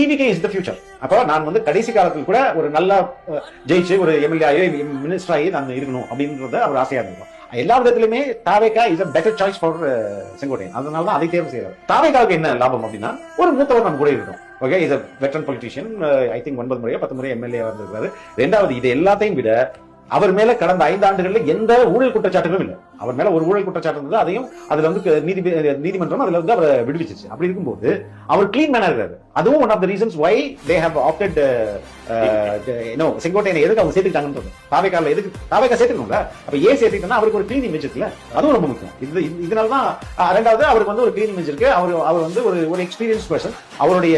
TVK is the future. அப்போ நான் வந்து கடைசி காலத்தில் கூட ஒரு நல்லா ஜெயிச்சு ஒரு எம்எல்ஏ ஆகி மினிஸ்டர் ஆகி நான் இருக்கணும் அப்படின்றத அவர் ஆசையா இருக்கும். எல்லா விதத்திலுமே TVK is a better choice for Sengottaiyan. அதனால தான் அதை தேர்வு செய்யறாரு. தாவேகாவுக்கு என்ன லாபம் அப்படின்னா ஒரு மூத்தவர் நம்ம கூட இருக்கணும். Okay, is a veteran politician. I think 9 முறையோ 10 முறை எம்எல்ஏ வந்திருக்காரு. ரெண்டாவது, இது எல்லாத்தையும் விட அவர் மேல கடந்த 5 ஆண்டுகள்ல எந்த ஊழல் குற்றச்சாட்டுகளும் இல்லை. அவர் மேல ஒரு ஊழல் குற்றச்சாட்டு இருந்தது, அதையும் அதுல வந்து நீதிமன்றம் அதுல வந்து அவரை விடுவிச்சிருச்சு. அப்படி இருக்கும்போது அவர் கிளீன் மேனா இருக்காரு. அதுவும் one of the reasons why they have opted செங்கோட்டையனை எதுக்கு அவங்க சேர்த்துக்கிட்டாங்கன்றது. தாவேகால எதுக்கு தாவேகா சேர்த்துக்கணும்ல, அப்ப ஏன் சேர்த்துக்கிட்டா அவருக்கு ஒரு கிளீன் இமேஜ் இருக்குல்ல, அதுவும் ரொம்ப முக்கியம். இதனாலதான் ரெண்டாவது அவருக்கு வந்து ஒரு கிளீன் இமேஜ் இருக்கு. அவர் வந்து ஒரு எக்ஸ்பீரியன்ஸ் பர்சன். அவருடைய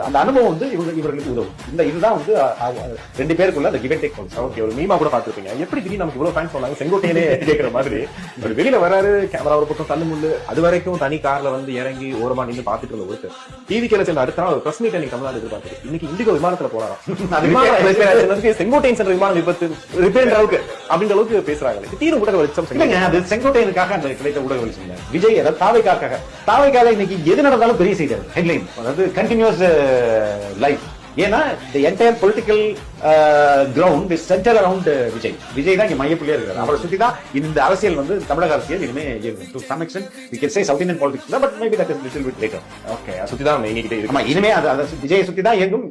அந்த அனுபவம் வந்து இவர்களுக்கு உதவும். இதுதான் வந்து 2 பேருக்குள்ள அந்த கிவ் அண்ட் டேக். ஓகே, ஒரு மீமா கூட பாத்துருப்பீங்க. எப்படி திடீர்னு நமக்கு இவ்வளவு ஃபேன்ஸ் சொன்னாங்க செங்கோட்டையனே கேட்கிற மாதிரி. ஒரு வெளியில வராரு, கேமரா ஒரு பக்கம் தள்ளு முள்ளு, அது வரைக்கும் தனி கார்ல வந்து இறங்கி ஓரமா நின்று பாத்துட்டு இருந்த ஒருத்தர் டிவிக்கேல சேர்ந்த அடுத்த நாள் ஒரு பிரஸ் மீட் அன்னைக்கு தமிழ்நாடு எதிர்பார்த்து இன்னைக்கு இண்டிகோ விமானத்துல போறாராம். செங்கோட்டையன் சென்ற விமான விபத்து ரிப்பேர் அளவுக்கு அப்படின்ற அளவுக்கு பேசுறாங்க. திடீர்னு ஊடக வெளிச்சம் இல்லைங்க, அது செங்கோட்டையனுக்காக அந்த கிடைத்த ஊடக வெளிச்சம் இல்ல. விஜய் அதாவது தாவேகாக்காக. தாவேகால இன்னைக்கு எது நடந்தாலும் பெரிய செய்தி ஹெட்லைன், அதாவது கண்டினியூஸ் லைஃப். ஏன்னா the entire political ground is centered around Vijay தான் இங்க மையப்புள்ளியா இருக்காரு. அவரை சுத்தி தான் இந்த அரசியல் வந்து தமிழக அரசியல் இனிமே to some extent we can say South Indian politics, but maybe that is little bit later. Okay, சுத்தி தான் இனிமே இனிமே விஜயை சுத்தி தான் இயங்கும்.